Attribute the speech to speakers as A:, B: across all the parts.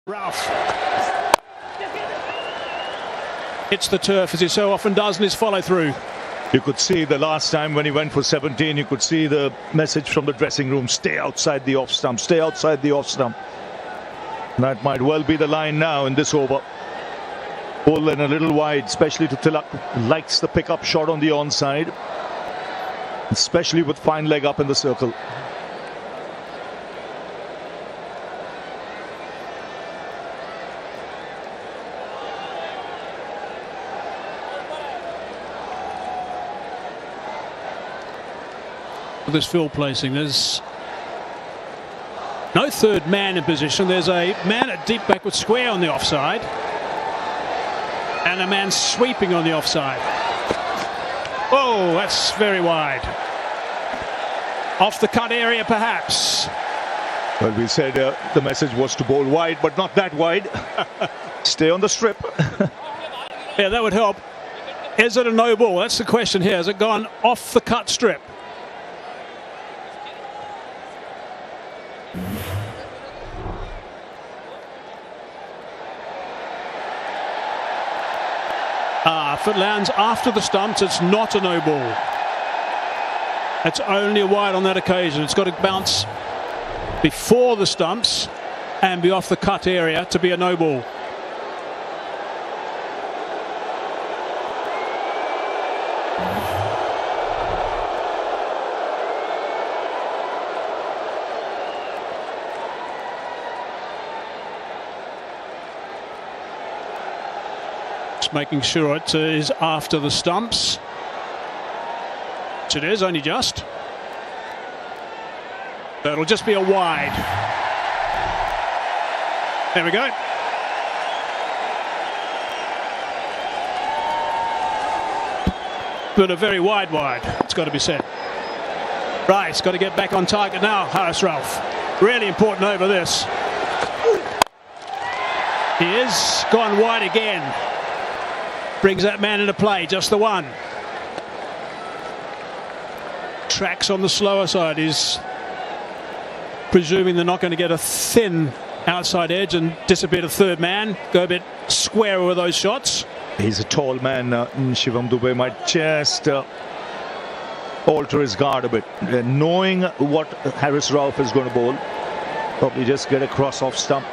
A: Ralph hits the turf as he so often does in his follow-through.
B: You could see the last time when he went for 17, you could see the message from the dressing room: stay outside the off stump, stay outside the off stump. That might well be the line now in this over. Pull in a little wide, especially to Tilak. Likes the pickup shot on the onside, especially with fine leg up in the circle.
A: This field placing, there's no third man in position. There's a man at deep backward square on the offside and a man sweeping on the offside. Oh, that's very wide. Off the cut area perhaps.
B: Well, we said the message was to bowl wide, but not that wide. Stay on the strip.
A: Yeah, that would help. Is it a no ball? That's the question here. Has it gone off the cut strip? If it lands after the stumps, it's not a no ball. It's only a wide on that occasion. It's got to bounce before the stumps and be off the cut area to be a no ball. Making sure it is after the stumps, which it is, only just. So it'll just be a wide. There we go. But a very wide, it's got to be said. Right, it's got to get back on target now, Harris Ralph. Really important over this. He is gone wide again. Brings that man into play, just the one. Tracks on the slower side. Is presuming they're not going to get a thin outside edge and disappear to third man. Go a bit square with those shots.
B: He's a tall man. Shivam Dubey might just alter his guard a bit. Knowing what Harris Ralph is going to bowl, probably just get across off stump,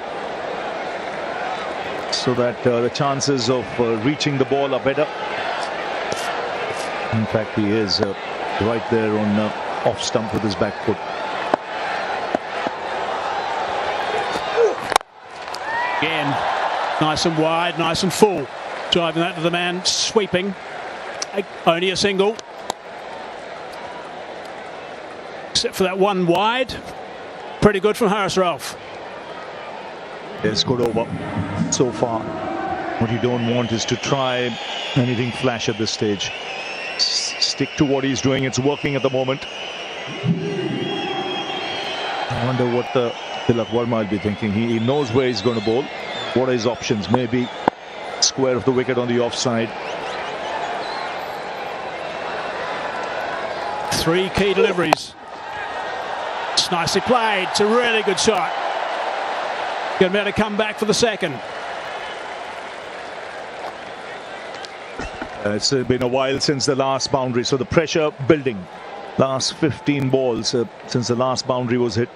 B: so that the chances of reaching the ball are better. In fact, he is right there on off stump with his back foot.
A: Again, nice and wide, nice and full. Driving that to the man sweeping. Only a single. Except for that one wide. Pretty good from Harris Ralph.
B: It's good over so far. What you don't want is to try anything flash at this stage. Stick to what he's doing. It's working at the moment. I wonder what Tilak Verma will be thinking. He knows where he's going to bowl. What are his options? Maybe square of the wicket on the offside.
A: 3 key deliveries. It's nicely played. It's a really good shot. Going to be able to come back for the second.
B: It's been a while since the last boundary, so the pressure building. Last 15 balls since the last boundary was hit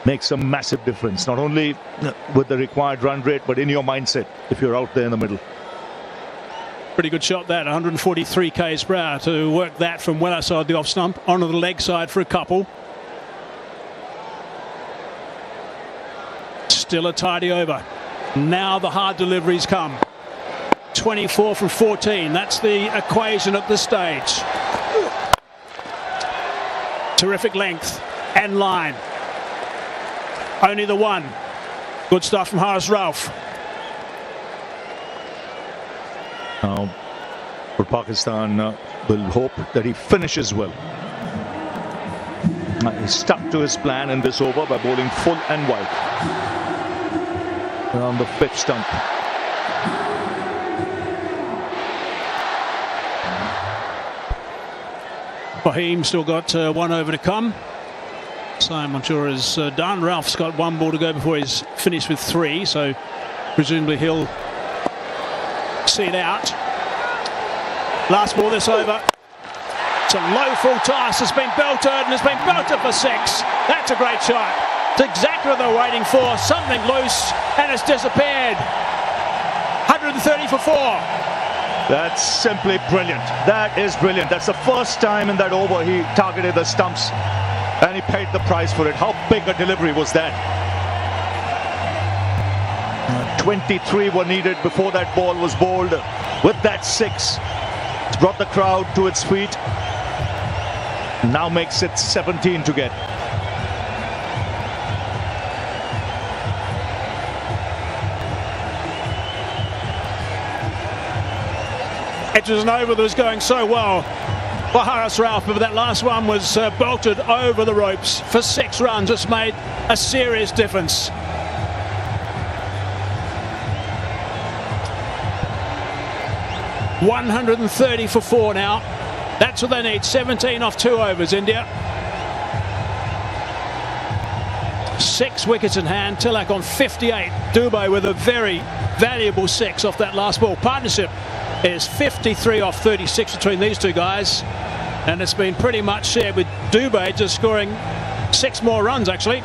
B: makes a massive difference, not only with the required run rate, but in your mindset if you're out there in the middle.
A: Pretty good shot that, 143 k's per hour to work that from well outside the off stump onto the leg side for a couple. Still a tidy over. Now the hard deliveries come. 24 from 14. That's the equation at this stage. Terrific length and line. Only the one. Good stuff from Harris Ralph.
B: Now, for Pakistan, will hope that he finishes well. He's stuck to his plan in this over by bowling full and wide. On the 5th stump.
A: Fahim still got one over to come. I'm sure is done. Ralph's got one ball to go before he's finished with 3, so presumably he'll see it out. Last ball this over. It's a low full toss. It's been belted and it's been belted for 6. That's a great shot. It's exactly what they're waiting for. Something loose and it's disappeared. 130 for 4.
B: That's simply brilliant. That is brilliant. That's the first time in that over he targeted the stumps and he paid the price for it. How big a delivery was that? 23 were needed before that ball was bowled. With that 6, it's brought the crowd to its feet. Now makes it 17 to get.
A: It was an over that was going so well for Haris Ralph, but that last one was bolted over the ropes for 6 runs. It's made a serious difference. $130 for 4 now. That's what they need. 17 off 2 overs, India. 6 wickets in hand. Tilak on 58. Dubey with a very valuable 6 off that last ball. Partnership is 53 off 36 between these two guys, and it's been pretty much shared with Dubey just scoring 6 more runs actually.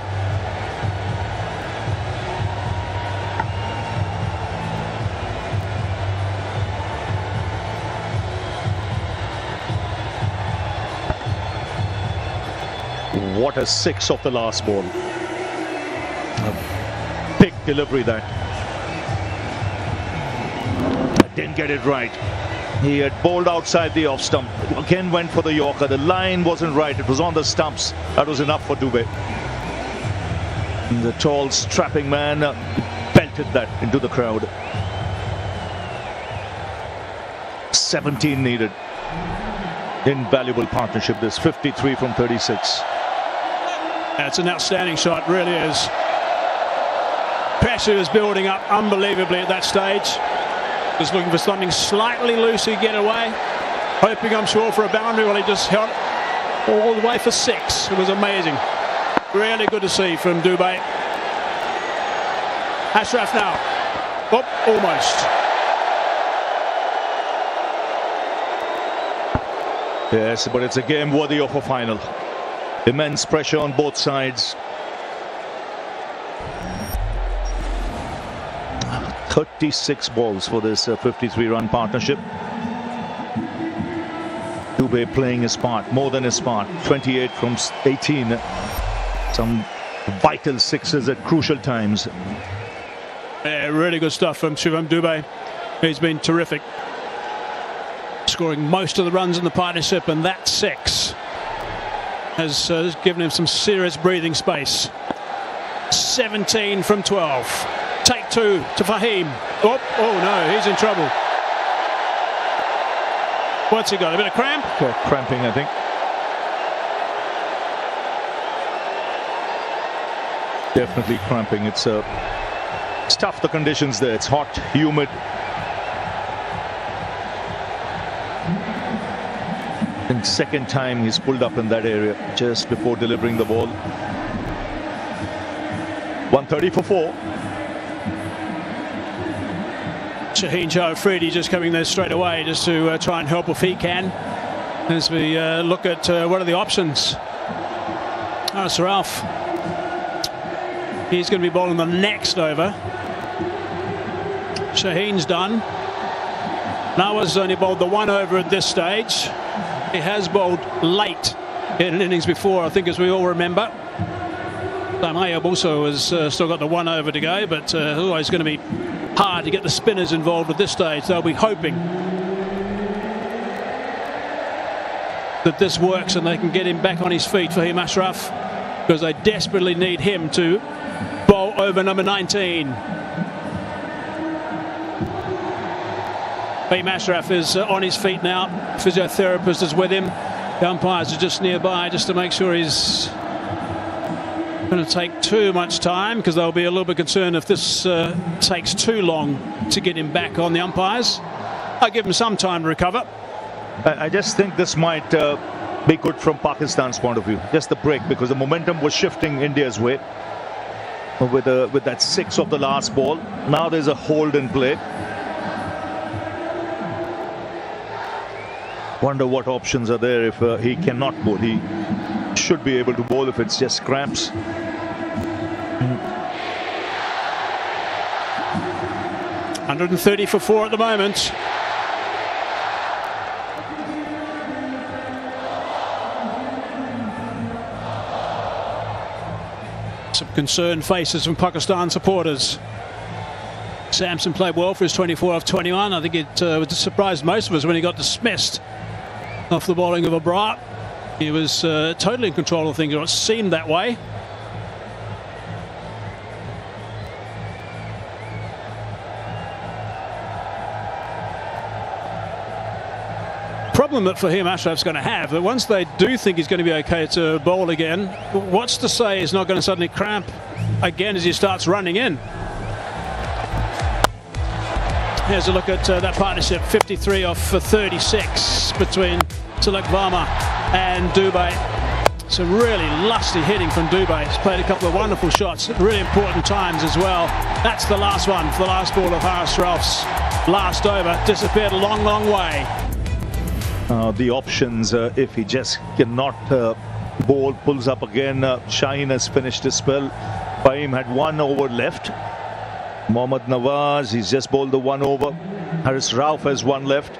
B: What a 6 off the last ball. A big delivery that. Didn't get it right. He had bowled outside the off stump. Again went for the Yorker. The line wasn't right. It was on the stumps. That was enough for Dubey. And the tall, strapping man belted that into the crowd. 17 needed. Invaluable partnership this. 53 from 36.
A: It's an outstanding shot, really is. Pressure is building up unbelievably at that stage. Just looking for something slightly loose to get away. Hoping, I'm sure, for a boundary. Well, he just held all the way for 6. It was amazing. Really good to see from Dubey. Ashraf now. Oh, almost.
B: Yes, but it's a game worthy of a final. Immense pressure on both sides. 36 balls for this 53-run partnership. Dubey playing his part, more than his part. 28 from 18. Some vital 6s at crucial times.
A: Yeah, really good stuff from Shivam Dubey. He's been terrific, scoring most of the runs in the partnership, and that 6 has given him some serious breathing space. 17 from 12. Take 2 to Fahim. Oh no, he's in trouble. What's he got? A bit of cramp?
B: Cramping, I think. Definitely cramping. It's tough, the conditions there. It's hot, humid. I think second time he's pulled up in that area just before delivering the ball. 130 for 4.
A: Shaheen Shah Afridi just coming there straight away just to try and help if he can, as we look at what are the options. Sir Ralph, he's going to be bowling the next over. Shaheen's done. Nawa's only bowled the 1 over at this stage. He has bowled late in an innings before, I think, as we all remember. Ayub also has still got the 1 over to go, but always going to be hard to get the spinners involved at this stage. They'll be hoping that this works and they can get him back on his feet for him, Ashraf, because they desperately need him to bowl over number 19. Beam Ashraf is on his feet now. Physiotherapist is with him. The umpires are just nearby just to make sure he's going to take too much time, because they'll be a little bit concerned if this takes too long to get him back on the umpires. I'll give him some time to recover.
B: I just think this might be good from Pakistan's point of view. Just the break, because the momentum was shifting India's way with that 6 of the last ball. Now there's a hold in play. Wonder what options are there if he cannot bowl. He should be able to bowl if it's just cramps.
A: 130 for 4 at the moment. Some concerned faces from Pakistan supporters. Samson played well for his 24 off 21. I think it would surprise most of us when he got dismissed off the bowling of Abrar. He was totally in control of things, or it seemed that way. Problem that Fahim Ashraf's going to have, that once they do think he's going to be okay to bowl again, what's to say he's not going to suddenly cramp again as he starts running in? Here's a look at that partnership. 53 off for 36 between Tilak Varma and Dubey. Some really lusty hitting from Dubey. He's played a couple of wonderful shots at really important times as well. That's the last one for the last ball of Haris Rauf's last over. Disappeared a long, long way.
B: The options, if he just cannot bowl, pulls up again. Shaheen has finished his spell. Fahim had 1 over left. Mohammad Nawaz, he's just bowled the 1 over. Haris Rauf has 1 left.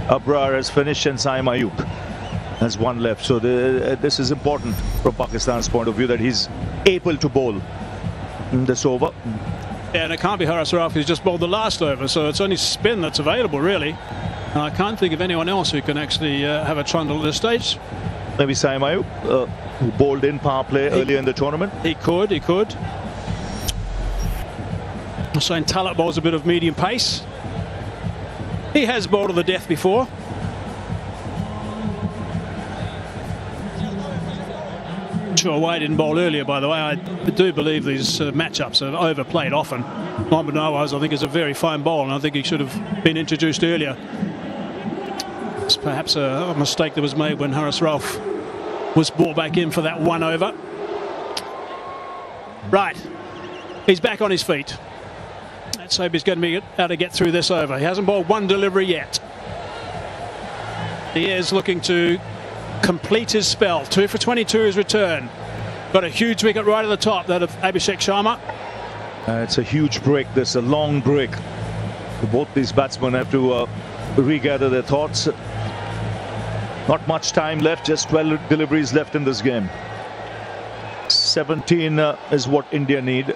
B: Abrar has finished, and Saim Ayub has 1 left. So this is important from Pakistan's point of view, that he's able to bowl in this over.
A: Yeah, and it can't be Haris Rauf who's just bowled the last over, so it's only spin that's available, really. And I can't think of anyone else who can actually have a trundle at this stage.
B: Maybe Saim Ayub, who bowled in power play earlier in the tournament.
A: He could. Hussain Talat bowls a bit of medium pace. He has bowled to the death before. Sure, Wade didn't bowl earlier, by the way. I do believe these matchups are overplayed often. Mohammad Nawaz, I think, is a very fine bowler, and I think he should have been introduced earlier. It's perhaps a mistake that was made when Haris Rauf was brought back in for that 1 over. Right, he's back on his feet. Let's hope he's going to be able to get through this over. He hasn't bowled 1 delivery yet. He is looking to complete his spell. 2 for 22 his return. Got a huge wicket right at the top, that of Abhishek Sharma.
B: It's a huge break. There's a long break. Both these batsmen have to regather their thoughts. Not much time left, just 12 deliveries left in this game. 17 is what India need.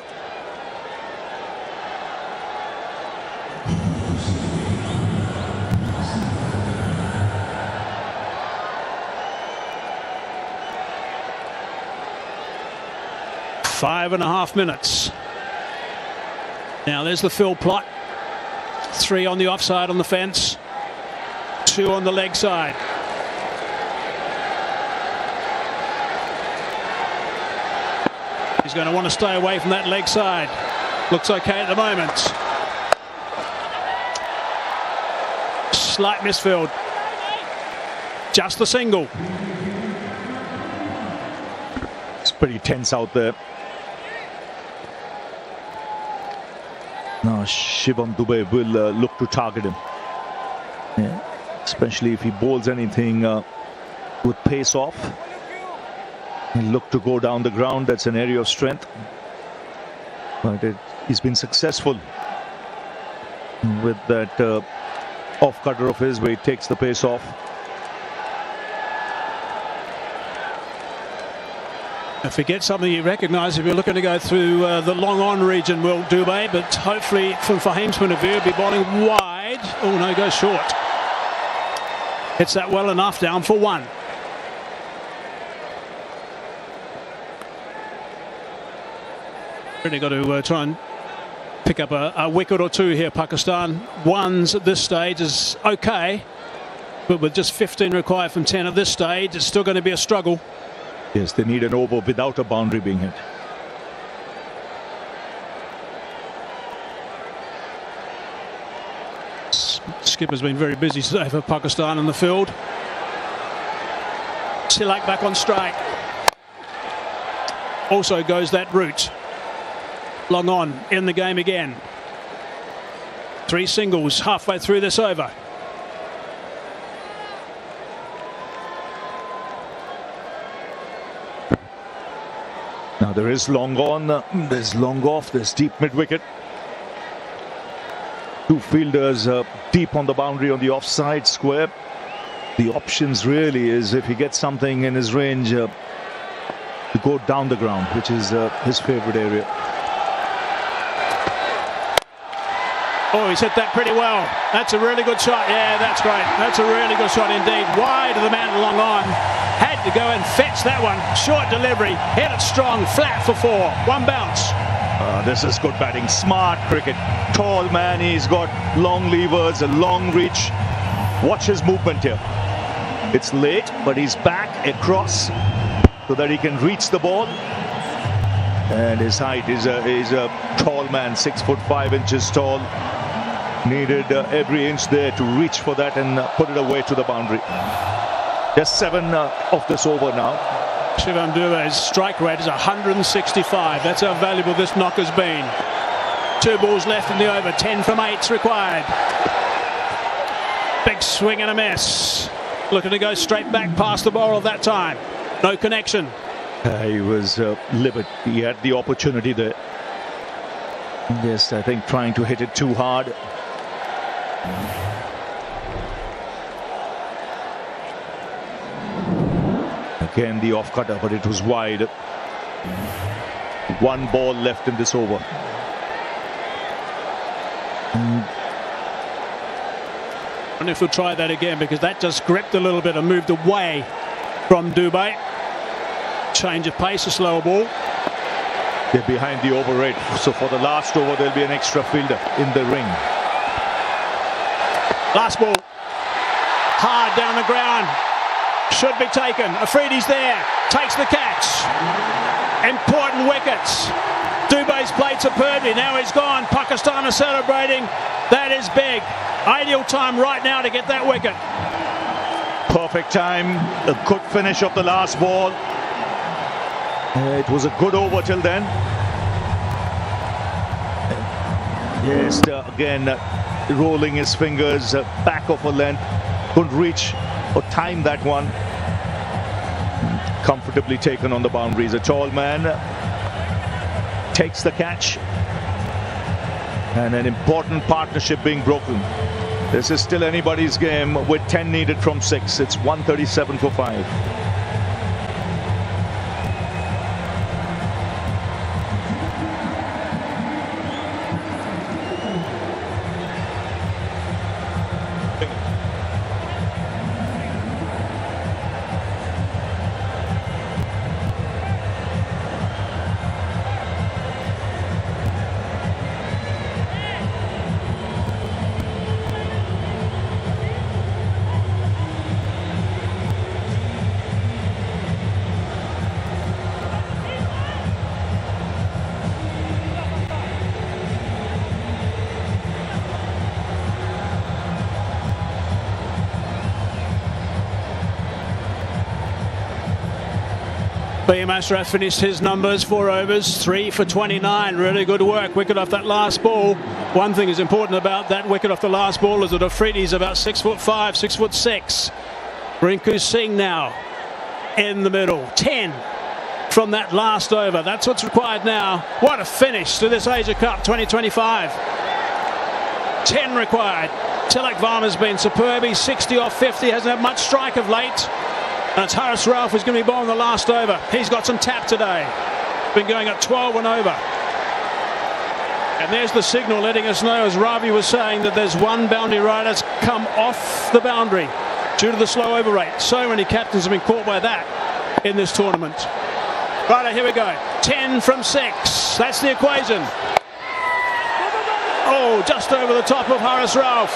A: Five and a half minutes. Now there's the fill plot. 3 on the offside on the fence. 2 on the leg side. He's going to want to stay away from that leg side. Looks okay at the moment. Slight misfield. Just the single.
B: It's pretty tense out there. Now Shivam Dube will look to target him. Yeah. Especially if he bowls anything with pace off. He'll look to go down the ground. That's an area of strength. But he's been successful with that off cutter of his, where he takes the pace off.
A: If he gets something you recognise, if you're looking to go through the long on region, will Dubey, but hopefully from Fahim's point of view, he'll be bowling wide. Oh no, goes short. Hits that well enough, down for 1. Really got to try and pick up a wicket or 2 here, Pakistan. 1s at this stage is okay, but with just 15 required from 10 at this stage, it's still going to be a struggle.
B: Yes, they need an over without a boundary being hit.
A: Skipper's been very busy today for Pakistan in the field. Tilak back on strike. Also goes that route. Long on in the game again. 3 singles halfway through this over.
B: Now there is long on, there's long off, there's deep mid-wicket. 2 fielders deep on the boundary on the offside square. The options really is if he gets something in his range to go down the ground, which is his favourite area.
A: Oh, he's hit that pretty well. That's a really good shot. Yeah, that's great. That's a really good shot indeed. Wide of the man, long on. Had to go and fetch that one. Short delivery. Hit it strong. Flat for 4. 1 bounce.
B: This is good batting. Smart cricket. Tall man. He's got long levers, a long reach. Watch his movement here. It's late, but he's back across so that he can reach the ball. And his height is a tall man, 6'5" tall. Needed every inch there to reach for that and put it away to the boundary. Just 7 of this over now.
A: Shivam Dube's strike rate is 165. That's how valuable this knocker's been. 2 balls left in the over. 10 from 8's required. Big swing and a miss. Looking to go straight back past the bowler that time. No connection.
B: He was livid. He had the opportunity there. Yes, I think trying to hit it too hard. Again the off cutter, but it was wide. 1 ball left in this over.
A: I wonder if we'll try that again, because that just gripped a little bit and moved away from Dube. Change of pace, a slower ball.
B: They're behind the over rate, so for the last over there'll be an extra fielder in the ring.
A: Last ball. Hard down the ground. Should be taken. Afridi's there. Takes the catch. Important wickets. Dube's played superbly. Now he's gone. Pakistan are celebrating. That is big. Ideal time right now to get that wicket.
B: Perfect time. A good finish of the last ball. It was a good over till then. Yes, again, rolling his fingers back of a length. Couldn't reach or time that one. Comfortably taken on the boundaries. A tall man takes the catch. And an important partnership being broken. This is still anybody's game with 10 needed from 6. It's 137 for 5.
A: PM Ashraf finished his numbers, 4 overs, 3 for 29. Really good work. Wicket off that last ball. One thing is important about that wicket off the last ball is that Afridi's about 6'5", 6'6". Rinku Singh now in the middle. 10 from that last over. That's what's required now. What a finish to this Asia Cup 2025. 10 required. Tilak Varma's been superb. He's 60 off 50. Hasn't had much strike of late. And it's Haris Rauf who's going to be bowling the last over. He's got some tap today. Been going at 12 and over. And there's the signal letting us know, as Ravi was saying, that there's 1 boundary rider that's come off the boundary due to the slow over rate. So many captains have been caught by that in this tournament. Right, here we go. 10 from 6. That's the equation. Oh, just over the top of Haris Rauf.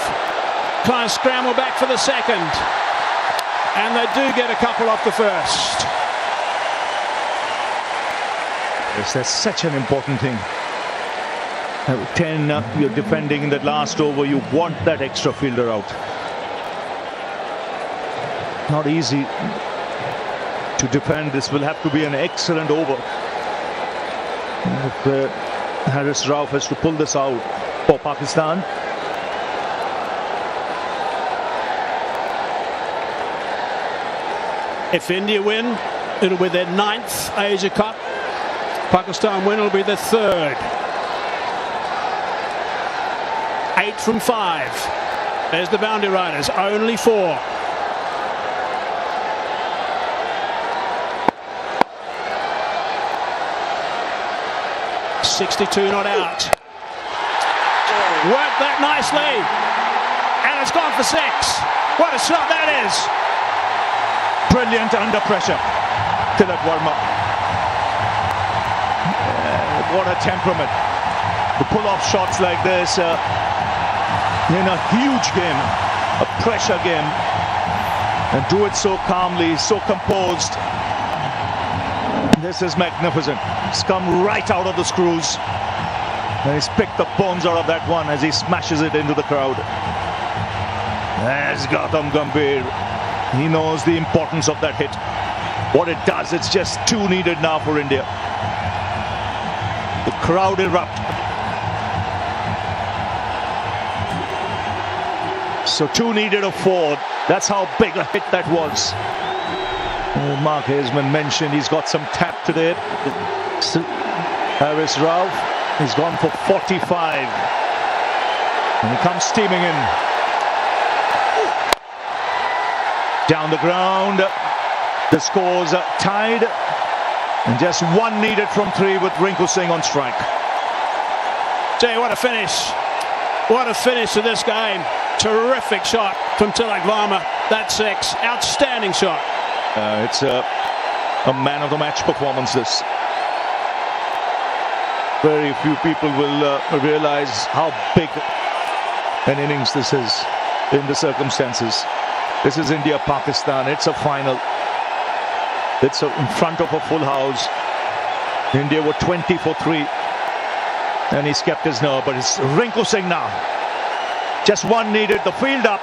A: Trying to scramble back for the second. And they do get a couple off the first.
B: Yes, that's such an important thing. 10, you're defending in that last over. You want that extra fielder out. Not easy to defend. This will have to be an excellent over. If Haris Rauf has to pull this out for Pakistan.
A: If India win, it'll be their 9th Asia Cup. Pakistan win, it'll be their 3rd. 8 from 5. There's the boundary riders, only 4. .62 not out. Worked that nicely. And it's gone for 6. What a shot that is.
B: Brilliant under pressure. Tilak Verma. What a temperament. To pull off shots like this in a huge game, a pressure game, and do it so calmly, so composed. This is magnificent. It's come right out of the screws. And he's picked the bones out of that one as he smashes it into the crowd. There's Gautam Gambhir. He knows the importance of that hit. What it does, it's just 2 needed now for India. The crowd erupt. So 2 needed of 4. That's how big a hit that was. Mark Haseman mentioned he's got some tap today. Haris Rauf, he's gone for 45. And he comes steaming in. Down the ground. The score's tied. And just 1 needed from 3 with Rinku Singh on strike.
A: Jay, what a finish. What a finish to this game. Terrific shot from Tilak Verma. That's 6. Outstanding shot.
B: It's a man of the match performance, this. Very few people will realize how big an innings this is in the circumstances. This is India-Pakistan. It's a final. It's in front of a full house. India were 20 for 3. And he's kept his nerve, but it's Rinku Singh now. Just 1 needed, the field up.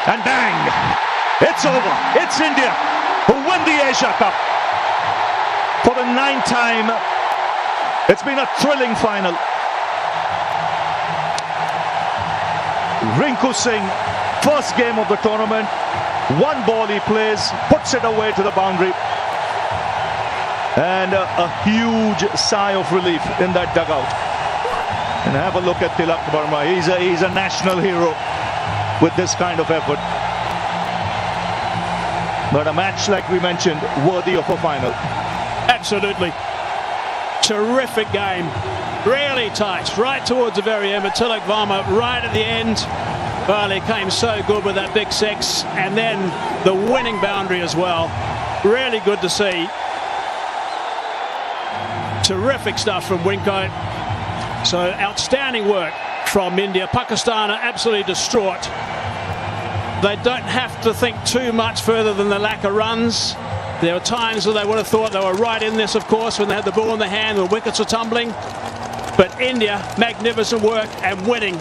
B: And bang! It's over. It's India who win the Asia Cup. For the 9th time. It's been a thrilling final. Rinku Singh, first game of the tournament. 1 ball he plays, puts it away to the boundary. And a huge sigh of relief in that dugout. And have a look at Tilak Verma. He's a national hero with this kind of effort. But a match, like we mentioned, worthy of a final.
A: Absolutely. Terrific game. Really tight, right towards the very end. But Tilak Verma right at the end. Well, he came so good with that big 6. And then the winning boundary as well. Really good to see. Terrific stuff from Winko. So outstanding work from India. Pakistan are absolutely distraught. They don't have to think too much further than the lack of runs. There were times where they would have thought they were right in this, of course, when they had the ball in their hand, the wickets were tumbling. But India, magnificent work and winning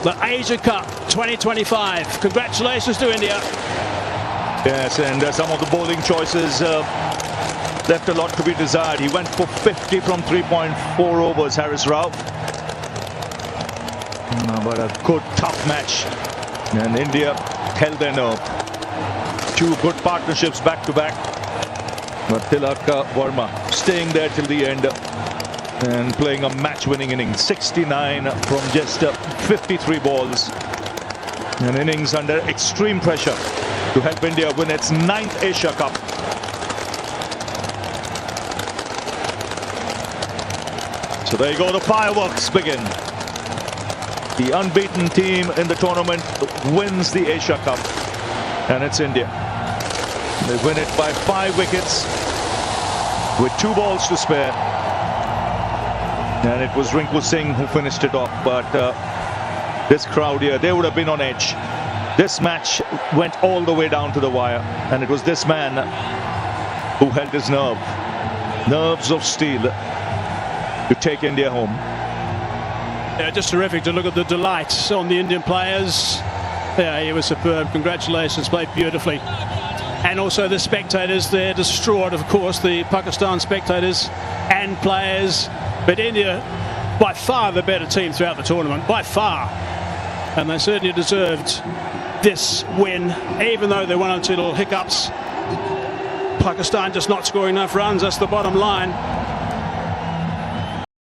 A: the Asia Cup 2025. Congratulations to India.
B: Yes, and some of the bowling choices left a lot to be desired. He went for 50 from 3.4 overs, Haris Rauf. But a good, tough match. And India held their nerve. 2 good partnerships back to back. But Tilak Verma staying there till the end and playing a match-winning innings. 69 from just 53 balls. An innings under extreme pressure to help India win its 9th Asia Cup. So there you go, the fireworks begin. The unbeaten team in the tournament wins the Asia Cup. And it's India. They win it by 5 wickets with 2 balls to spare. And it was Rinku Singh who finished it off. But this crowd here, they would have been on edge. This match went all the way down to the wire. And it was this man who held his nerve. Nerves of steel to take India home.
A: Yeah, just terrific to look at the delight on the Indian players. Yeah, he was superb. Congratulations, played beautifully. And also the spectators, they're distraught, of course, the Pakistan spectators and players. But India, by far the better team throughout the tournament, by far. And they certainly deserved this win, even though there were one or two little hiccups. Pakistan just not scoring enough runs, that's the bottom line.